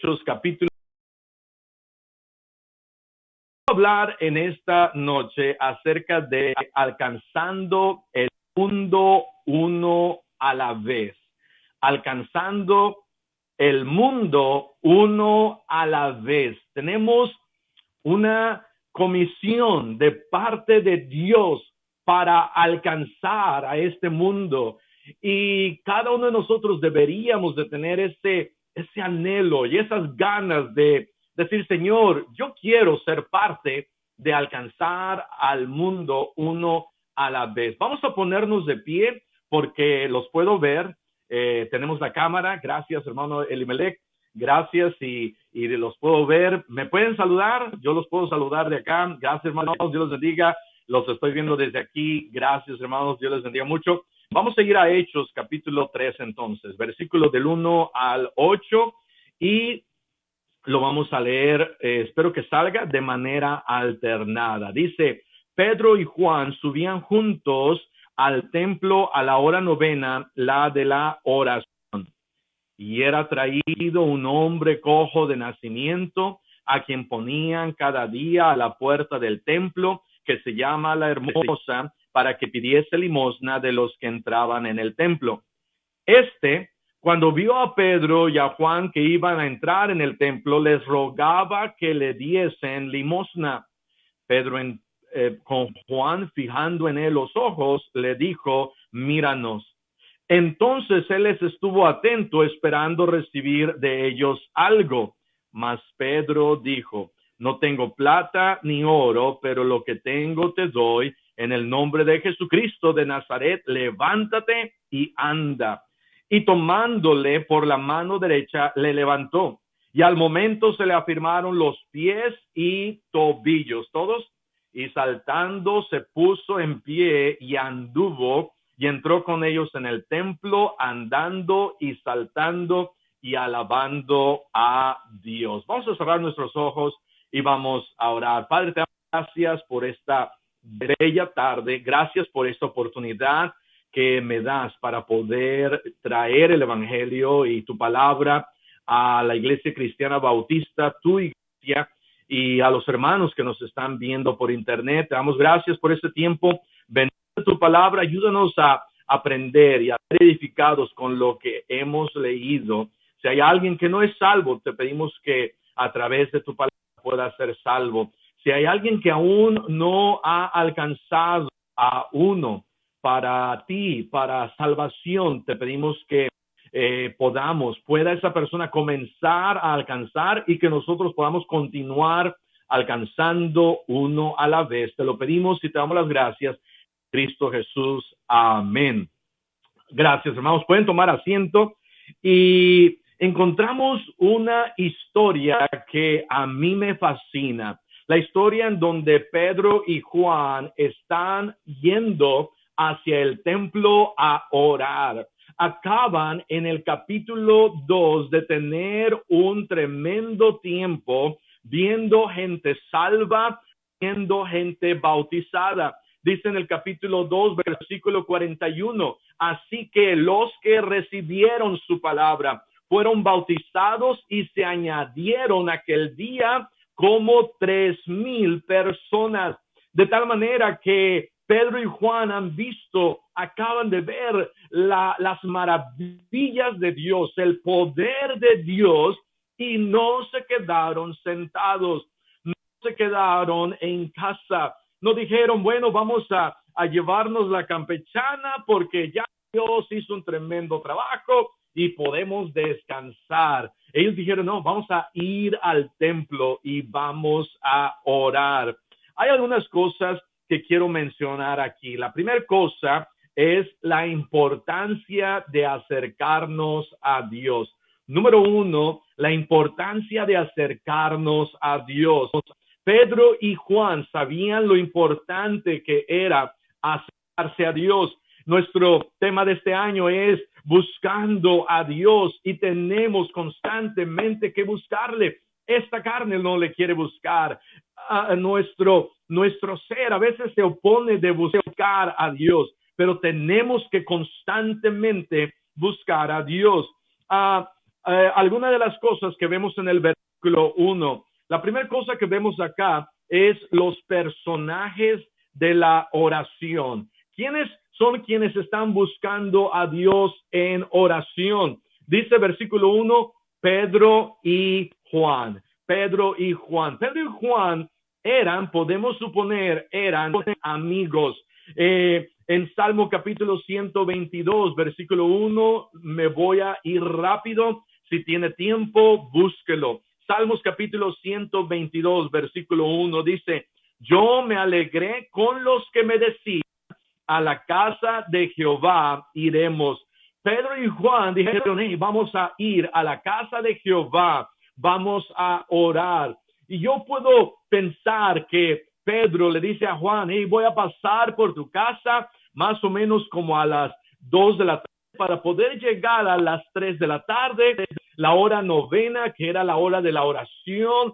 Hechos capítulo. Hablar en esta noche acerca de alcanzando el mundo uno a la vez. Alcanzando el mundo uno a la vez. Tenemos una comisión de parte de Dios para alcanzar a este mundo, y cada uno de nosotros deberíamos de tener ese anhelo y esas ganas de decir: Señor, yo quiero ser parte de alcanzar al mundo uno a la vez. Vamos a ponernos de pie porque los puedo ver. Tenemos la cámara. Gracias, hermano Elimelech. Gracias, y los puedo ver. ¿Me pueden saludar? Yo los puedo saludar de acá. Gracias, hermanos. Dios los bendiga. Los estoy viendo desde aquí. Gracias, hermanos. Dios les bendiga mucho. Vamos a ir a Hechos, capítulo 3, entonces. Versículos del 1 al 8. Y lo vamos a leer, espero que salga de manera alternada. Dice: Pedro y Juan subían juntos al templo a la hora novena, la de la oración. Y era traído un hombre cojo de nacimiento, a quien ponían cada día a la puerta del templo, que se llama La Hermosa, para que pidiese limosna de los que entraban en el templo. Cuando vio a Pedro y a Juan que iban a entrar en el templo, les rogaba que le diesen limosna. Pedro, con Juan fijando en él los ojos, le dijo: míranos. Entonces él les estuvo atento, esperando recibir de ellos algo. Mas Pedro dijo: no tengo plata ni oro, pero lo que tengo te doy. En el nombre de Jesucristo de Nazaret, levántate y anda. Y tomándole por la mano derecha, le levantó. Y al momento se le afirmaron los pies y tobillos, todos. Y saltando se puso en pie y anduvo, y entró con ellos en el templo, andando y saltando y alabando a Dios. Vamos a cerrar nuestros ojos y vamos a orar. Padre, te damos gracias por esta bella tarde. Gracias por esta oportunidad que me das para poder traer el evangelio y tu palabra a la Iglesia Cristiana Bautista, tu iglesia, y a los hermanos que nos están viendo por internet. Te damos gracias por este tiempo. Bendice tu palabra, ayúdanos a aprender y a ser edificados con lo que hemos leído. Si hay alguien que no es salvo, te pedimos que a través de tu palabra pueda ser salvo. Si hay alguien que aún no ha alcanzado a uno para ti, para salvación, te pedimos que pueda esa persona comenzar a alcanzar, y que nosotros podamos continuar alcanzando uno a la vez. Te lo pedimos y te damos las gracias, Cristo Jesús. Amén. Gracias, hermanos. Pueden tomar asiento. Y encontramos una historia que a mí me fascina. La historia en donde Pedro y Juan están yendo hacia el templo a orar. Acaban en el capítulo 2 de tener un tremendo tiempo viendo gente salva, viendo gente bautizada. Dice en el capítulo 2, versículo 41, así que los que recibieron su palabra fueron bautizados, y se añadieron aquel día como 3,000 personas. De tal manera que Pedro y Juan acaban de ver las maravillas de Dios, el poder de Dios, y no se quedaron sentados, no se quedaron en casa, no dijeron: bueno, vamos a llevarnos la campechana porque ya Dios hizo un tremendo trabajo y podemos descansar. Ellos dijeron: no, vamos a ir al templo y vamos a orar. Hay algunas cosas que quiero mencionar aquí. La primera cosa es la importancia de acercarnos a Dios. Número 1, la importancia de acercarnos a Dios. Pedro y Juan sabían lo importante que era acercarse a Dios. Nuestro tema de este año es buscando a Dios, y tenemos constantemente que buscarle. Esta carne no le quiere buscar. Nuestro ser a veces se opone de buscar a Dios, pero tenemos que constantemente buscar a Dios. algunas de las cosas que vemos en el versículo 1. La primera cosa que vemos acá es los personajes de la oración. ¿Quiénes son quienes están buscando a Dios en oración? Dice versículo 1, Pedro y Juan. Pedro y Juan. Pedro y Juan podemos suponer, eran amigos. En Salmo capítulo 122, versículo 1, me voy a ir rápido. Si tiene tiempo, búsquelo. Salmos capítulo 122, versículo 1 dice, yo me alegré con los que me decían, a la casa de Jehová iremos. Pedro y Juan dijeron, hey, vamos a ir a la casa de Jehová, vamos a orar. Y yo puedo pensar que Pedro le dice a Juan, hey, voy a pasar por tu casa más o menos como a las 2 de la tarde para poder llegar a las 3 de la tarde, la hora novena, que era la hora de la oración.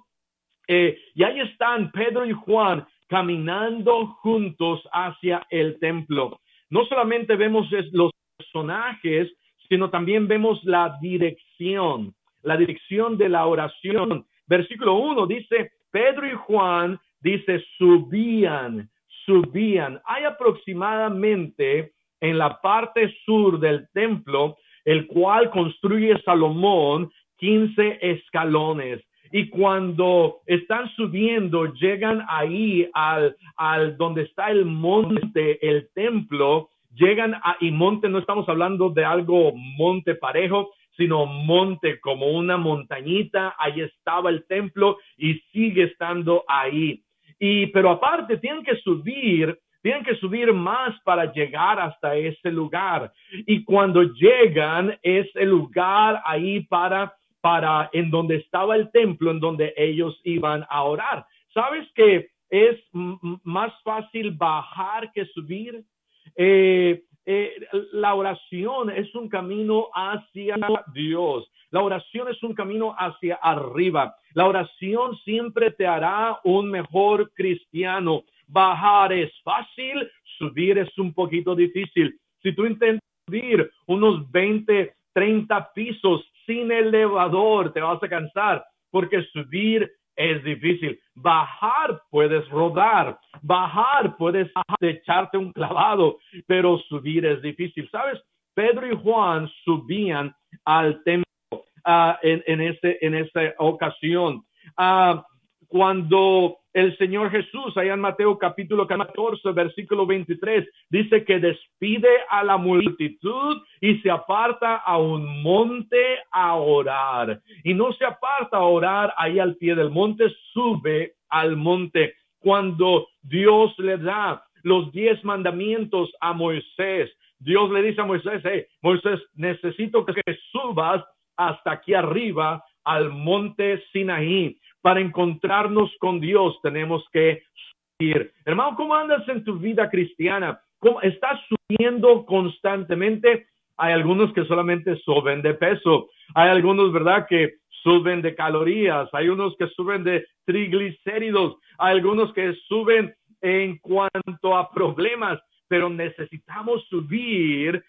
Y ahí están Pedro y Juan caminando juntos hacia el templo. No solamente vemos los personajes, sino también vemos la dirección de la oración. Versículo 1 dice, Pedro y Juan, dice, subían. Hay aproximadamente en la parte sur del templo, el cual construye Salomón, 15 escalones. Y cuando están subiendo, llegan ahí al donde está el monte, el templo, y monte, no estamos hablando de algo monte parejo, sino monte como una montañita, ahí estaba el templo y sigue estando ahí. Pero aparte tienen que subir más para llegar hasta ese lugar. Y cuando llegan, es el lugar ahí para en donde estaba el templo, en donde ellos iban a orar. ¿Sabes que es más fácil bajar que subir? La oración es un camino hacia Dios. La oración es un camino hacia arriba. La oración siempre te hará un mejor cristiano. Bajar es fácil, subir es un poquito difícil. Si tú intentas subir unos 20, 30 pisos sin elevador, te vas a cansar, porque subir es difícil. Bajar puedes rodar, bajar puedes echarte un clavado, pero subir es difícil. ¿Sabes? Pedro y Juan subían al templo en esa ocasión. Cuando el Señor Jesús, allá en Mateo capítulo 14, versículo 23, dice que despide a la multitud y se aparta a un monte a orar. Y no se aparta a orar ahí al pie del monte, sube al monte. Cuando Dios le da los 10 mandamientos a Moisés, Dios le dice a Moisés, hey, Moisés, necesito que subas hasta aquí arriba al monte Sinaí. Para encontrarnos con Dios tenemos que subir. Hermano, ¿cómo andas en tu vida cristiana? ¿Cómo estás subiendo constantemente? Hay algunos que solamente suben de peso. Hay algunos, ¿verdad?, que suben de calorías. Hay unos que suben de triglicéridos. Hay algunos que suben en cuanto a problemas. Pero necesitamos subir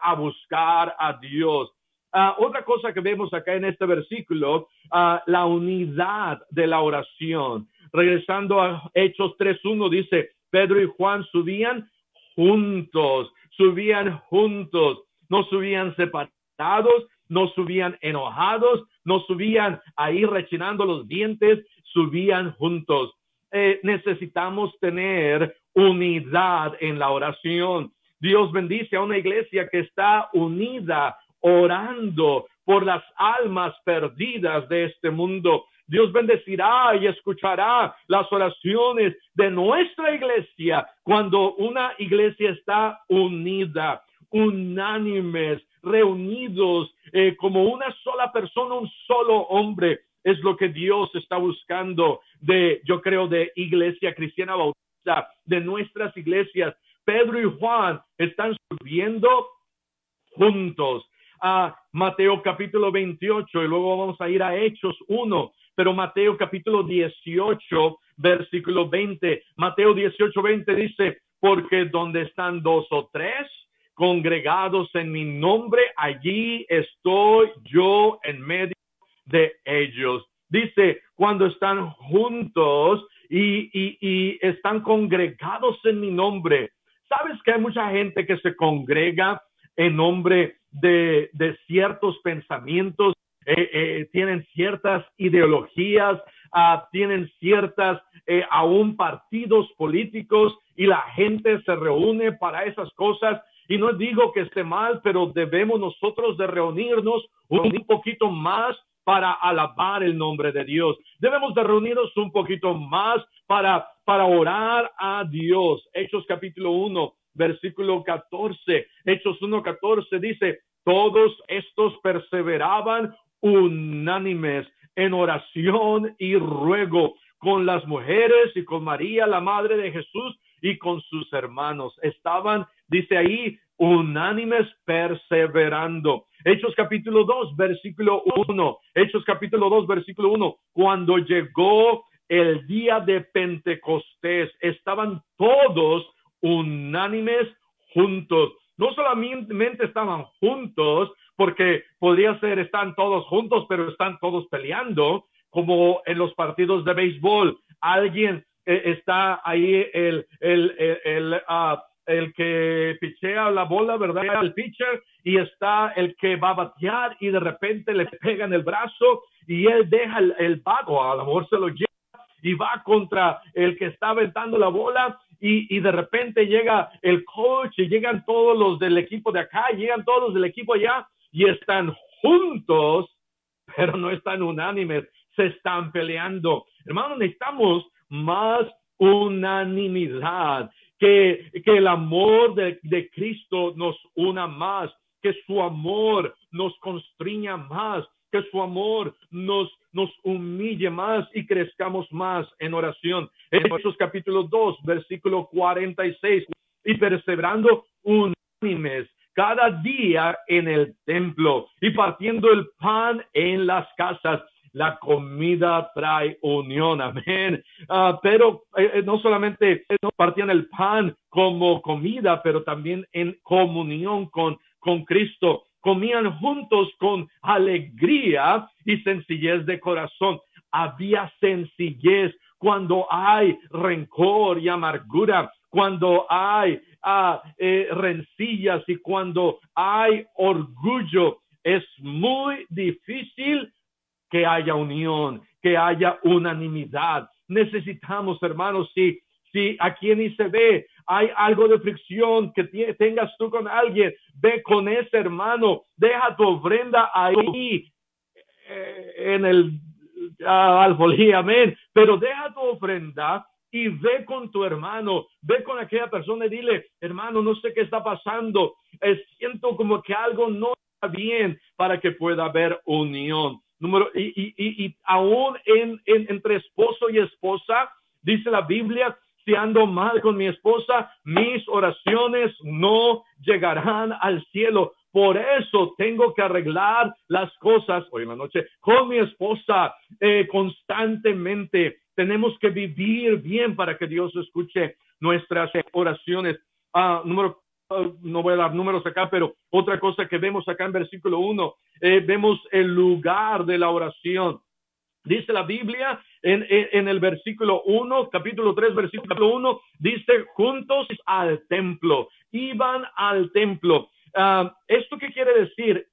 a buscar a Dios. Otra cosa que vemos acá en este versículo, la unidad de la oración. Regresando a Hechos 3:1, dice, Pedro y Juan subían juntos, no subían separados, no subían enojados, no subían ahí rechinando los dientes, subían juntos. Necesitamos tener unidad en la oración. Dios bendice a una iglesia que está unida, orando por las almas perdidas de este mundo. Dios bendecirá y escuchará las oraciones de nuestra iglesia cuando una iglesia está unida, unánimes, reunidos como una sola persona, un solo hombre. Es lo que Dios está buscando yo creo, de Iglesia Cristiana Bautista, de nuestras iglesias. Pedro y Juan están subiendo juntos. Mateo capítulo 28 y luego vamos a ir a Hechos 1, pero Mateo capítulo 18 versículo 20, Mateo 18:20 dice, porque donde están 2 o 3 congregados en mi nombre, allí estoy yo en medio de ellos. Dice, cuando están juntos y están congregados en mi nombre. ¿Sabes que hay mucha gente que se congrega en nombre de ciertos pensamientos? Tienen ciertas ideologías, tienen ciertas aún partidos políticos, y la gente se reúne para esas cosas. Y no digo que esté mal, pero debemos nosotros de reunirnos un poquito más para alabar el nombre de Dios. Debemos de reunirnos un poquito más para orar a Dios. Hechos capítulo 1, versículo 14. Hechos 1:14 dice, todos estos perseveraban unánimes en oración y ruego con las mujeres y con María, la madre de Jesús, y con sus hermanos. Estaban, dice ahí, unánimes perseverando. Hechos capítulo 2, versículo 1. Hechos capítulo 2, versículo 1. Cuando llegó el día de Pentecostés, estaban todos unánimes juntos. No solamente estaban juntos, porque podría ser están todos juntos, pero están todos peleando, como en los partidos de béisbol. Alguien está ahí, el que pichea la bola, ¿verdad? El pitcher, y está el que va a batear y de repente le pega en el brazo y él deja el bat, o a lo mejor se lo lleva y va contra el que está aventando la bola, y de repente llega el coach y llegan todos los del equipo de acá, y llegan todos los del equipo allá, y están juntos, pero no están unánimes, se están peleando. Hermanos, necesitamos más unanimidad, que el amor de Cristo nos una más, que su amor nos constriña más, que su amor nos humille más y crezcamos más en oración. En Hechos capítulo 2, versículo 46, y perseverando unánimes cada día en el templo y partiendo el pan en las casas. La comida trae unión, amén. Pero no solamente partían el pan como comida, pero también en comunión con Cristo. Comían juntos con alegría y sencillez de corazón. Había sencillez cuando hay rencor y amargura, cuando hay rencillas y cuando hay orgullo. Es muy difícil que haya unión, que haya unanimidad. Necesitamos, hermanos, si aquí en ICB hay algo de fricción que tengas tú con alguien, ve con ese hermano, deja tu ofrenda ahí en el alfolí, amén, pero deja tu ofrenda y ve con tu hermano, ve con aquella persona y dile, hermano, no sé qué está pasando, siento como que algo no está bien, para que pueda haber unión. Y aún entre esposo y esposa, dice la Biblia, si ando mal con mi esposa, mis oraciones no llegarán al cielo. Por eso tengo que arreglar las cosas hoy en la noche con mi esposa constantemente. Tenemos que vivir bien para que Dios escuche nuestras oraciones. No voy a dar números acá, pero otra cosa que vemos acá en versículo 1, vemos el lugar de la oración. Dice la Biblia en el versículo 1, capítulo 3, versículo 1, dice juntos al templo, iban al templo. ¿Esto qué quiere decir?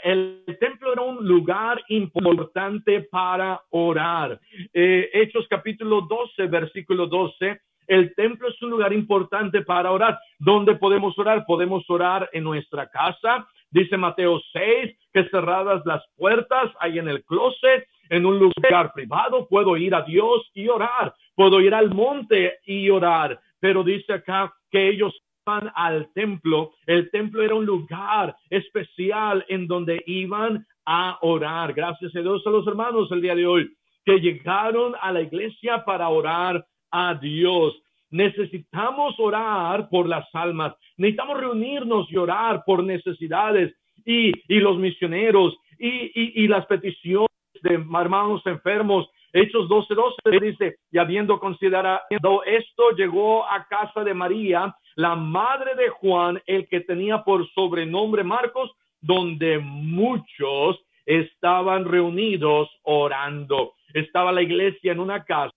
El templo era un lugar importante para orar. Hechos capítulo 12, versículo 12, el templo es un lugar importante para orar. ¿Dónde podemos orar? Podemos orar en nuestra casa. Dice Mateo 6, que cerradas las puertas, ahí en el closet, en un lugar privado, puedo ir a Dios y orar. Puedo ir al monte y orar. Pero dice acá que ellos iban al templo. El templo era un lugar especial en donde iban a orar. Gracias a Dios a los hermanos el día de hoy que llegaron a la iglesia para orar a Dios. Necesitamos orar por las almas. Necesitamos reunirnos y orar por necesidades y los misioneros y las peticiones de hermanos enfermos. Hechos 12:12 dice, y habiendo considerado esto, llegó a casa de María, la madre de Juan, el que tenía por sobrenombre Marcos, donde muchos estaban reunidos orando. Estaba la iglesia en una casa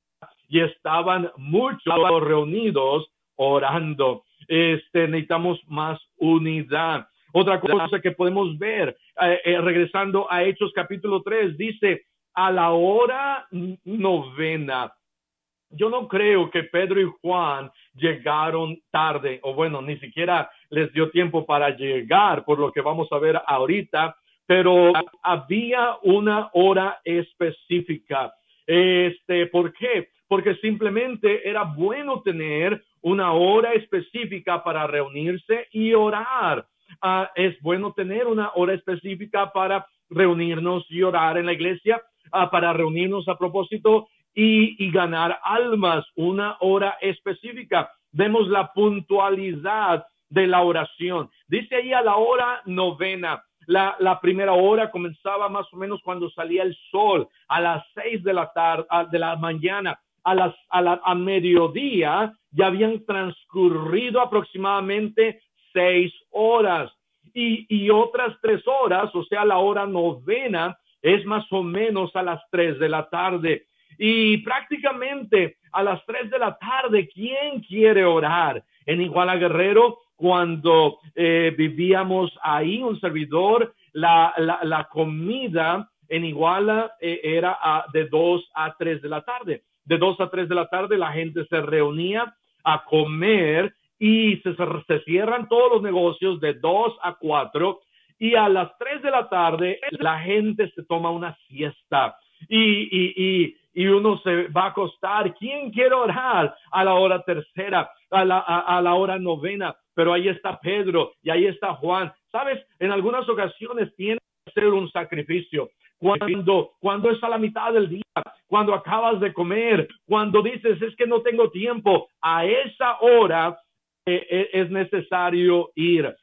y estaban muchos reunidos orando. Necesitamos más unidad. Otra cosa que podemos ver, regresando a Hechos capítulo 3, dice, a la hora novena. Yo no creo que Pedro y Juan llegaron tarde, o bueno, ni siquiera les dio tiempo para llegar, por lo que vamos a ver ahorita, pero había una hora específica. ¿Por qué? Porque simplemente era bueno tener una hora específica para reunirse y orar. Es bueno tener una hora específica para reunirnos y orar en la iglesia, para reunirnos a propósito y ganar almas, una hora específica. Vemos la puntualidad de la oración. Dice ahí a la hora novena. La primera hora comenzaba más o menos cuando salía el sol, a las 6 de la tarde, de la mañana. A mediodía ya habían transcurrido aproximadamente 6 horas y otras 3 horas, o sea, la hora novena es más o menos a las 3 de la tarde. Y prácticamente a las 3 de la tarde, ¿quién quiere orar? En Iguala Guerrero, cuando vivíamos ahí, un servidor, la comida en Iguala era de 2 a 3 de la tarde. De 2 a 3 de la tarde la gente se reunía a comer y se cierran todos los negocios de 2 a 4 y a las 3 de la tarde la gente se toma una siesta y uno se va a acostar. ¿Quién quiere orar a la hora tercera, a la hora novena? Pero ahí está Pedro y ahí está Juan. ¿Sabes? En algunas ocasiones tiene que hacer un sacrificio. Cuando es a la mitad del día, cuando acabas de comer, cuando dices, es que no tengo tiempo, a esa hora es necesario ir.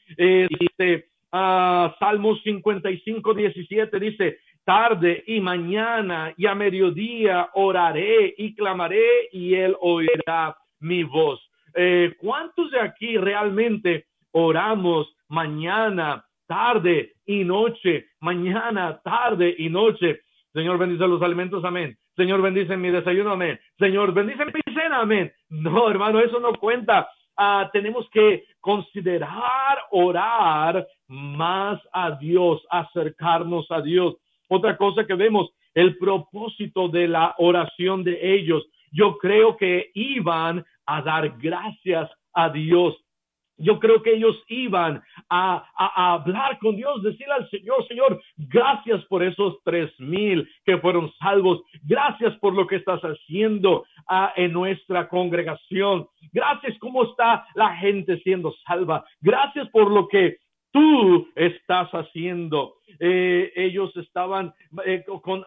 Salmos 55:17 dice, tarde y mañana y a mediodía oraré y clamaré y él oirá mi voz. ¿Cuántos de aquí realmente oramos mañana, tarde y noche? Mañana, tarde y noche. Señor, bendice los alimentos, amén. Señor, bendice mi desayuno, amén. Señor, bendice mi cena, amén. No, hermano, eso no cuenta. Tenemos que considerar orar más a Dios, acercarnos a Dios. Otra cosa que vemos, el propósito de la oración de ellos. Yo creo que iban a dar gracias a Dios. Yo creo que ellos iban a hablar con Dios, decirle al Señor, Señor, gracias por esos 3,000 que fueron salvos. Gracias por lo que estás haciendo en nuestra congregación. Gracias cómo está la gente siendo salva. Gracias por lo que tú estás haciendo. Ellos estaban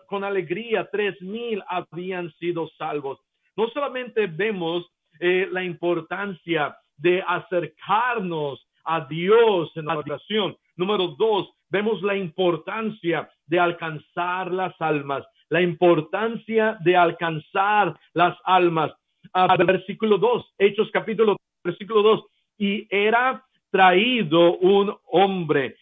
con alegría. 3,000 habían sido salvos. No solamente vemos la importancia de acercarnos a Dios en la oración. Número 2, vemos la importancia de alcanzar las almas. La importancia de alcanzar las almas. Versículo 2, Hechos capítulo 2, versículo 2. Y era traído un hombre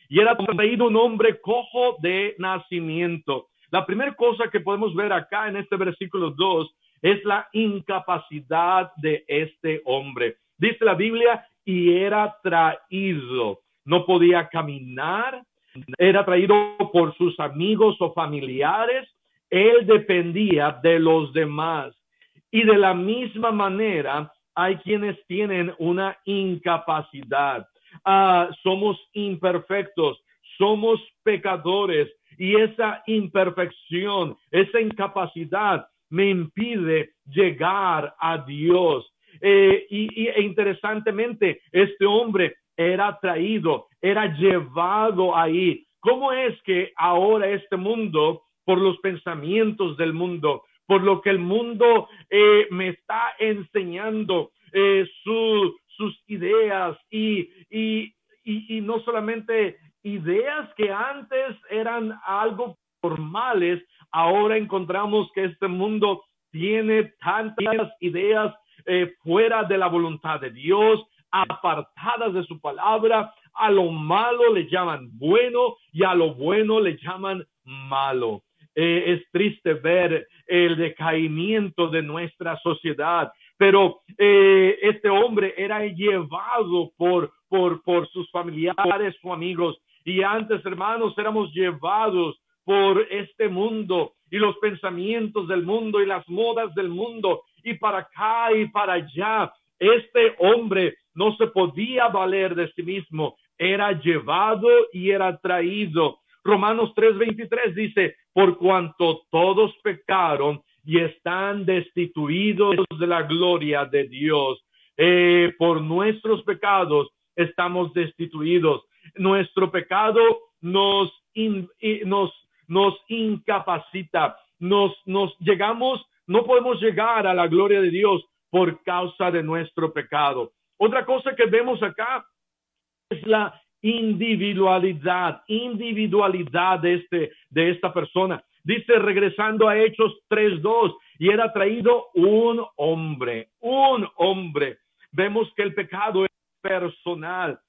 cojo de nacimiento. La primera cosa que podemos ver acá en este versículo 2 es la incapacidad de este hombre. Dice la Biblia, y era traído. No podía caminar, era traído por sus amigos o familiares. Él dependía de los demás. Y de la misma manera, hay quienes tienen una incapacidad. Somos imperfectos, somos pecadores, y esa imperfección, esa incapacidad me impide llegar a Dios. Interesantemente, este hombre era traído, era llevado ahí. ¿Cómo es que ahora este mundo, por los pensamientos del mundo, por lo que el mundo me está enseñando, sus ideas y no solamente ideas que antes eran algo formales, ahora encontramos que este mundo tiene tantas ideas fuera de la voluntad de Dios, apartadas de su palabra. A lo malo le llaman bueno y a lo bueno le llaman malo. Es triste ver el decaimiento de nuestra sociedad, pero este hombre era llevado por sus familiares o amigos, y antes, hermanos, éramos llevados por este mundo y los pensamientos del mundo y las modas del mundo, y para acá y para allá. Este hombre no se podía valer de sí mismo, era llevado y era traído. Romanos 3:23 dice: por cuanto todos pecaron y están destituidos de la gloria de Dios. Por nuestros pecados estamos destituidos. Nuestro pecado nos incapacita, no podemos llegar a la gloria de Dios por causa de nuestro pecado. Otra cosa que vemos acá es la individualidad de esta persona. Dice, regresando a Hechos 3:2, y era traído un hombre. Vemos que el pecado es personal.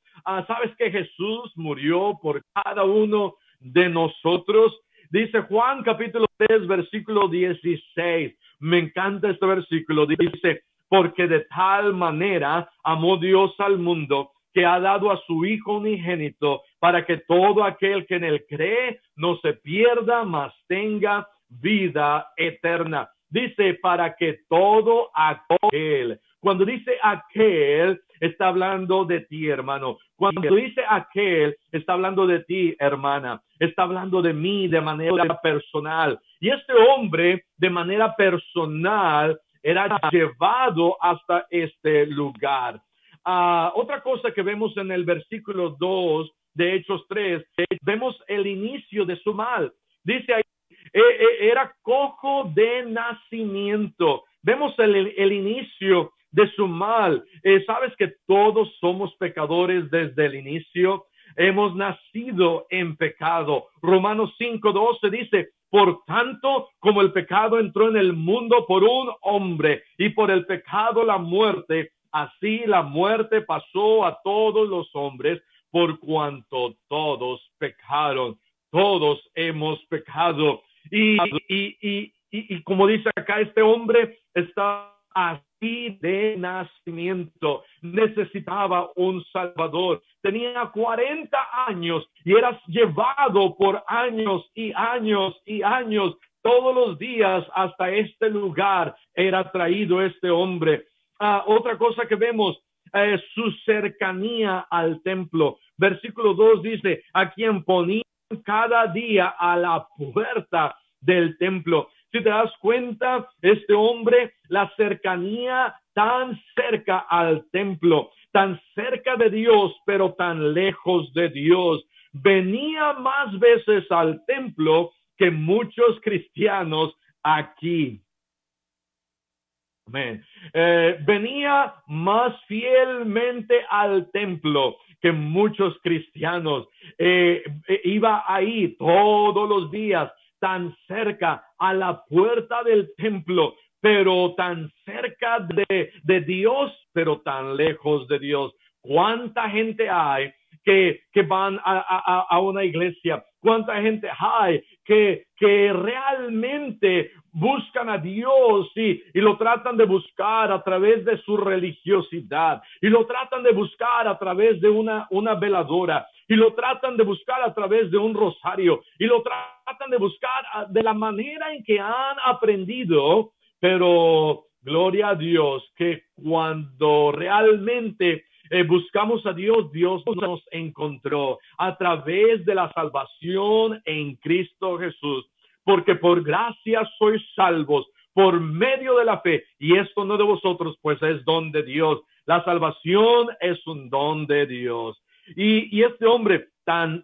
¿Sabes que Jesús murió por cada uno de nosotros? Dice Juan capítulo 3, versículo 16. Me encanta este versículo. Dice, porque de tal manera amó Dios al mundo, que ha dado a su Hijo unigénito, para que todo aquel que en él cree no se pierda, mas tenga vida eterna. Dice, para que todo aquel. Cuando dice aquel, está hablando de ti, hermano. Cuando dice aquel, está hablando de ti, hermana. Está hablando de mí de manera personal. Y este hombre, de manera personal, era llevado hasta este lugar. Otra cosa que vemos en el versículo 2 de Hechos 3, vemos el inicio de su mal. Dice ahí, era cojo de nacimiento. Vemos el inicio de su mal. Sabes que todos somos pecadores desde el inicio. Hemos nacido en pecado. Romanos 5:12 dice, por tanto, como el pecado entró en el mundo por un hombre, y por el pecado la muerte, así la muerte pasó a todos los hombres, por cuanto todos pecaron. Todos hemos pecado. Y como dice acá, este hombre está así de nacimiento. Necesitaba un Salvador. Tenía 40 años y era llevado por años y años y años. Todos los días hasta este lugar era traído este hombre. Otra cosa que vemos, su cercanía al templo. Versículo 2 dice, a quien ponían cada día a la puerta del templo. Si te das cuenta, este hombre, la cercanía, tan cerca al templo, tan cerca de Dios, pero tan lejos de Dios. Venía más veces al templo que muchos cristianos aquí. Amén. Venía más fielmente al templo que muchos cristianos. Iba ahí todos los días, tan cerca a la puerta del templo, pero tan cerca de Dios, pero tan lejos de Dios. ¿Cuánta gente hay que van a una iglesia? ¿Cuánta gente hay que realmente buscan a Dios y lo tratan de buscar a través de su religiosidad, y lo tratan de buscar a través de una veladora, y lo tratan de buscar a través de un rosario, y lo tratan de buscar de la manera en que han aprendido? Pero gloria a Dios que cuando realmente buscamos a Dios, Dios nos encontró a través de la salvación en Cristo Jesús. Porque por gracia sois salvos por medio de la fe, y esto no de vosotros, pues es don de Dios. La salvación es un don de Dios. Y este hombre tan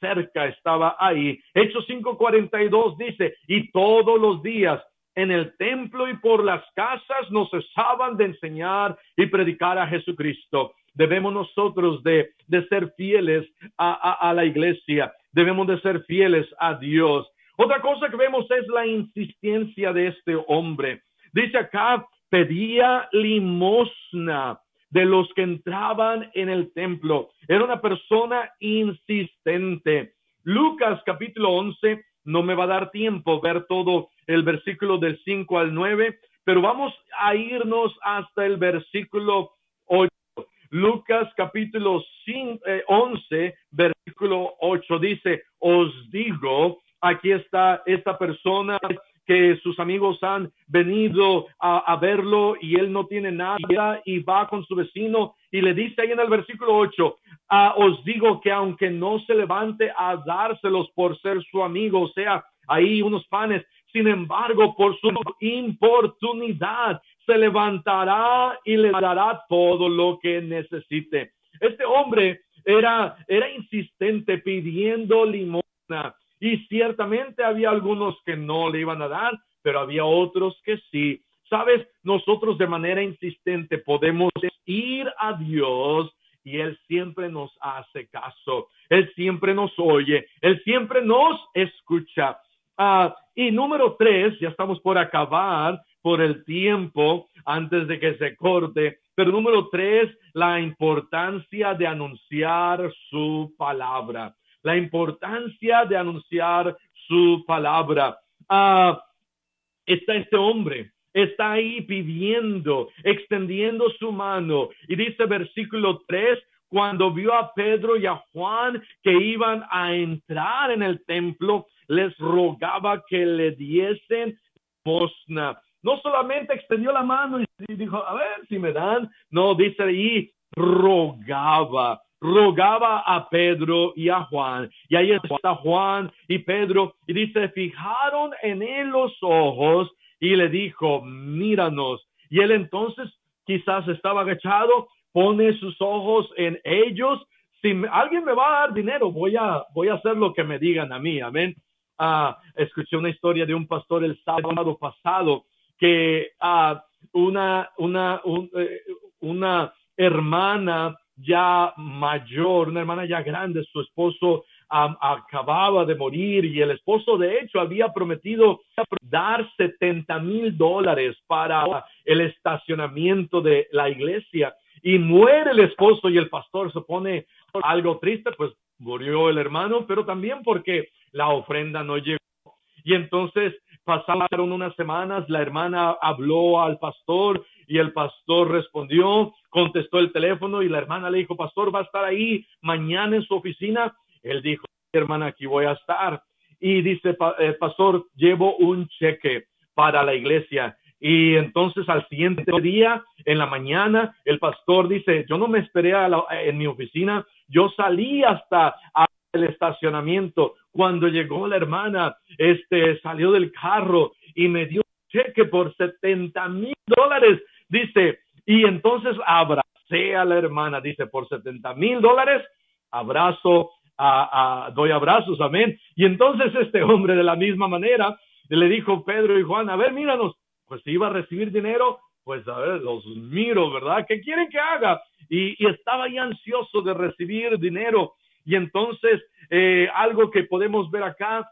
cerca estaba ahí. Hechos 5:42 dice, y todos los días en el templo y por las casas no cesaban de enseñar y predicar a Jesucristo. Debemos nosotros de ser fieles a la iglesia. Debemos de ser fieles a Dios. Otra cosa que vemos es la insistencia de este hombre. Dice acá, pedía limosna. de los que entraban en el templo. Era una persona insistente. Lucas capítulo 11, no me va a dar tiempo ver todo el versículo del 5 al 9, pero vamos a irnos hasta el versículo 8. Lucas capítulo 11, versículo 8 dice, os digo, aquí está esta persona que sus amigos han venido a verlo y él no tiene nada y va con su vecino y le dice ahí en el versículo 8, os digo que aunque no se levante a dárselos por ser su amigo, o sea, ahí unos panes, sin embargo, por su importunidad, se levantará y le dará todo lo que necesite. Este hombre era insistente pidiendo limosna y ciertamente había algunos que no le iban a dar, pero había otros que sí. Sabes, nosotros de manera insistente podemos ir a Dios y Él siempre nos hace caso. Él siempre nos oye. Él siempre nos escucha. Y número 3, ya estamos por acabar por el tiempo antes de que se corte, pero número 3, la importancia de anunciar su palabra. La importancia de anunciar su palabra. Está este hombre, está ahí pidiendo, extendiendo su mano. Y dice versículo 3, cuando vio a Pedro y a Juan que iban a entrar en el templo, les rogaba que le diesen limosna. No solamente extendió la mano y dijo, a ver si me dan. No, dice ahí, rogaba a Pedro y a Juan. Y ahí está Juan y Pedro. Y dice, fijaron en él los ojos y le dijo, míranos. Y él entonces quizás estaba agachado, pone sus ojos en ellos. Si alguien me va a dar dinero, voy a hacer lo que me digan a mí. Amén. Escuché una historia de un pastor el sábado pasado que una hermana ya mayor, una hermana ya grande, su esposo acababa de morir y el esposo de hecho había prometido dar $70,000 para el estacionamiento de la iglesia y muere el esposo y el pastor se pone algo triste, pues murió el hermano, pero también porque la ofrenda no llegó. Y entonces pasaron unas semanas, la hermana habló al pastor y el pastor respondió, contestó el teléfono y la hermana le dijo, pastor, ¿va a estar ahí mañana en su oficina? Él dijo, hermana, aquí voy a estar. Y dice, pastor, llevo un cheque para la iglesia. Y entonces al siguiente día, en la mañana, el pastor dice, yo no me esperé en mi oficina, yo salí hasta el estacionamiento. Cuando llegó la hermana, salió del carro y me dio un cheque por $70,000. Dice, y entonces abracé a la hermana, dice, por $70,000, doy abrazos, amén. Y entonces este hombre de la misma manera le dijo Pedro y Juan, a ver, míranos, pues si iba a recibir dinero, pues a ver, los miro, ¿verdad? ¿Qué quieren que haga? Y estaba ya ansioso de recibir dinero. Y entonces, algo que podemos ver acá,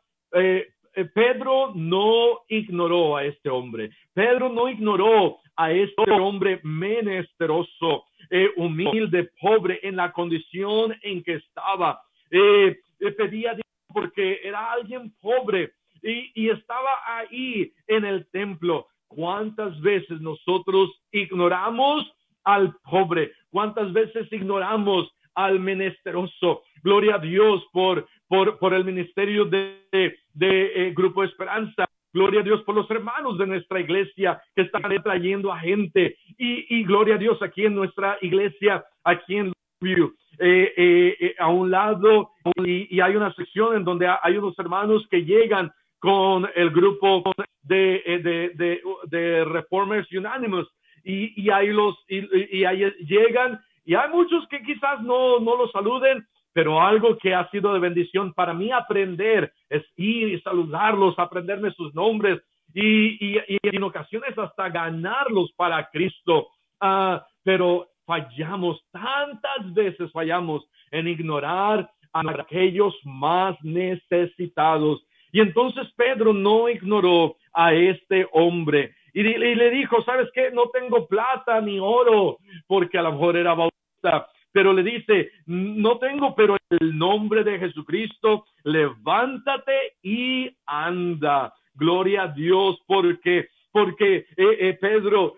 Pedro no ignoró a este hombre. Pedro no ignoró a este hombre menesteroso, humilde, pobre, en la condición en que estaba. Pedía dinero porque era alguien pobre y estaba ahí en el templo. ¿Cuántas veces nosotros ignoramos al pobre? ¿Cuántas veces ignoramos al menesteroso? Gloria a Dios por el ministerio de Grupo Esperanza. Gloria a Dios por los hermanos de nuestra iglesia que están trayendo a gente. Y gloria a Dios aquí en nuestra iglesia, aquí en View. A un lado, y hay una sección en donde hay unos hermanos que llegan con el grupo de Reformers Unanimous. Y ahí ahí llegan. Y hay muchos que quizás no los saluden, pero algo que ha sido de bendición para mí aprender es ir y saludarlos, aprenderme sus nombres y en ocasiones hasta ganarlos para Cristo. Pero tantas veces fallamos en ignorar a aquellos más necesitados. Y entonces Pedro no ignoró a este hombre. y le dijo, ¿sabes qué? No tengo plata ni oro, porque a lo mejor era bautista, pero le dice, no tengo, pero en el nombre de Jesucristo, levántate y anda. Gloria a Dios, porque Pedro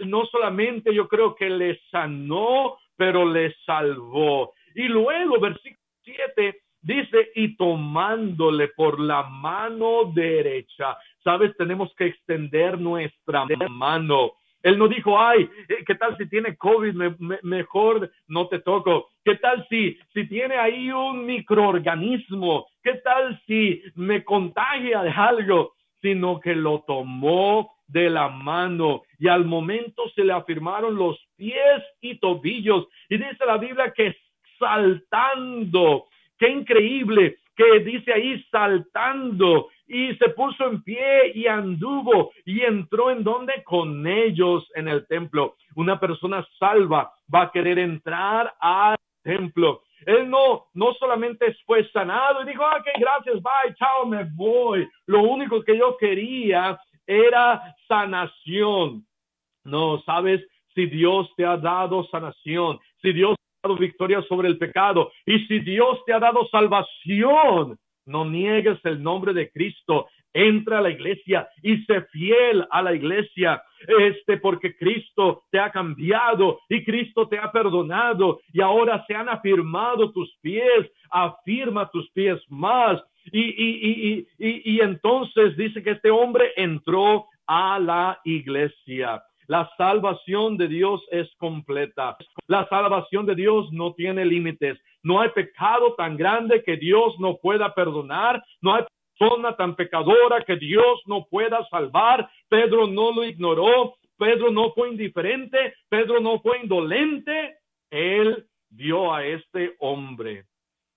no solamente yo creo que le sanó, pero le salvó. Y luego, versículo 7, dice, y tomándole por la mano derecha. Sabes, tenemos que extender nuestra mano. Él no dijo, ay, ¿qué tal si tiene COVID? Mejor no te toco. ¿Qué tal si tiene ahí un microorganismo? ¿Qué tal si me contagia de algo? Sino que lo tomó de la mano y al momento se le afirmaron los pies y tobillos. Y dice la Biblia que saltando, qué increíble, que dice ahí saltando, y se puso en pie y anduvo y entró en donde con ellos en el templo. Una persona salva va a querer entrar al templo. Él no solamente fue sanado y dijo, ok, gracias, bye, chao, me voy. Lo único que yo quería era sanación. No, sabes, si Dios te ha dado sanación, si Dios te ha dado victoria sobre el pecado y si Dios te ha dado salvación, no niegues el nombre de Cristo. Entra a la iglesia y sé fiel a la iglesia, porque Cristo te ha cambiado y Cristo te ha perdonado y ahora se han afirmado tus pies. Afirma tus pies más. Y entonces dice que este hombre entró a la iglesia. La salvación de Dios es completa. La salvación de Dios no tiene límites. No hay pecado tan grande que Dios no pueda perdonar. No hay persona tan pecadora que Dios no pueda salvar. Pedro no lo ignoró. Pedro no fue indiferente. Pedro no fue indolente. Él vio a este hombre.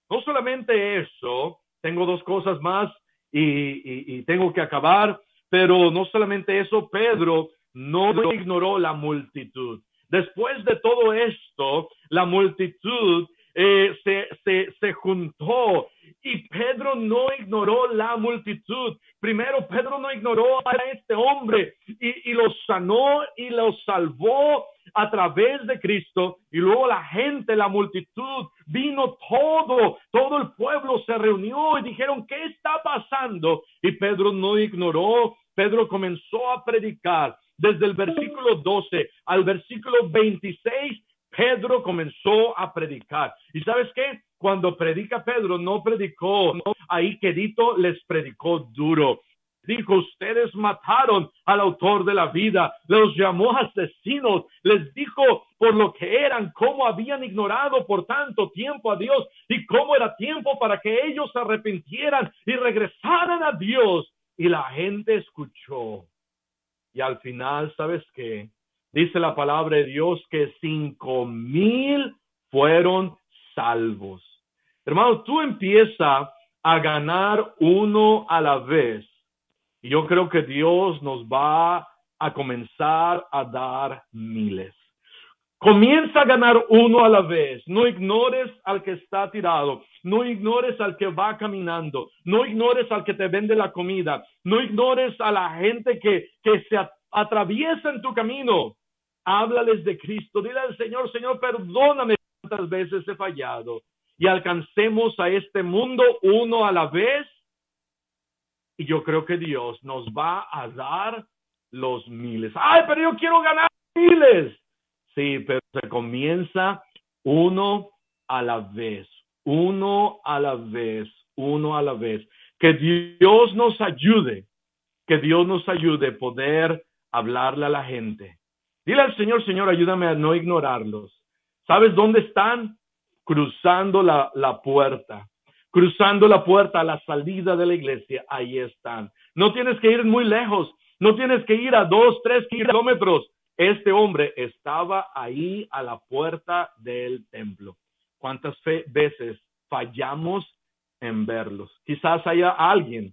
No solamente eso, tengo dos cosas más y tengo que acabar, pero no solamente eso, Pedro no ignoró la multitud. Después de todo esto, la multitud se juntó y Pedro no ignoró la multitud. Primero, Pedro no ignoró a este hombre y lo sanó y lo salvó a través de Cristo. Y luego la gente, la multitud, vino todo el pueblo se reunió y dijeron, ¿qué está pasando? Y Pedro no ignoró. Pedro comenzó a predicar. Desde el versículo 12 al versículo 26, Pedro comenzó a predicar. ¿Y sabes qué? Cuando predica Pedro, no predicó ahí quedito, les predicó duro. Dijo, ustedes mataron al autor de la vida, los llamó asesinos, les dijo por lo que eran, cómo habían ignorado por tanto tiempo a Dios y cómo era tiempo para que ellos se arrepintieran y regresaran a Dios. Y la gente escuchó. Y al final, ¿sabes qué? Dice la palabra de Dios que 5,000 fueron salvos. Hermano, tú empiezas a ganar uno a la vez. Y yo creo que Dios nos va a comenzar a dar miles. Comienza a ganar uno a la vez. No ignores al que está tirado. No ignores al que va caminando. No ignores al que te vende la comida. No ignores a la gente que se atraviesa en tu camino. Háblales de Cristo. Dile al Señor, Señor, perdóname cuántas veces he fallado. Y alcancemos a este mundo uno a la vez. Y yo creo que Dios nos va a dar los miles. ¡Ay, pero yo quiero ganar miles! Sí, pero se comienza uno a la vez, uno a la vez, uno a la vez. Que Dios nos ayude a poder hablarle a la gente. Dile al Señor, Señor, ayúdame a no ignorarlos. ¿Sabes dónde están? Cruzando la puerta. Cruzando la puerta a la salida de la iglesia, ahí están. No tienes que ir muy lejos, no tienes que ir a 2, 3 kilómetros. Este hombre estaba ahí a la puerta del templo. ¿Cuántas veces fallamos en verlos? Quizás haya alguien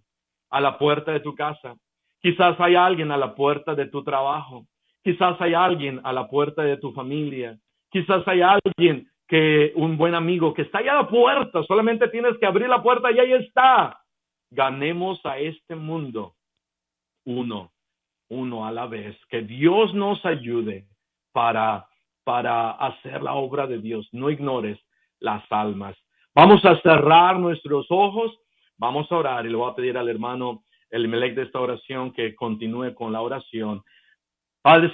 a la puerta de tu casa. Quizás haya alguien a la puerta de tu trabajo. Quizás haya alguien a la puerta de tu familia. Quizás haya alguien un buen amigo que está allá a la puerta. Solamente tienes que abrir la puerta y ahí está. Ganemos a este mundo uno uno a la vez. Que Dios nos ayude para hacer la obra de Dios. No ignores las almas. Vamos a cerrar nuestros ojos, vamos a orar y le voy a pedir al hermano Elimelech de esta oración que continúe con la oración. Padre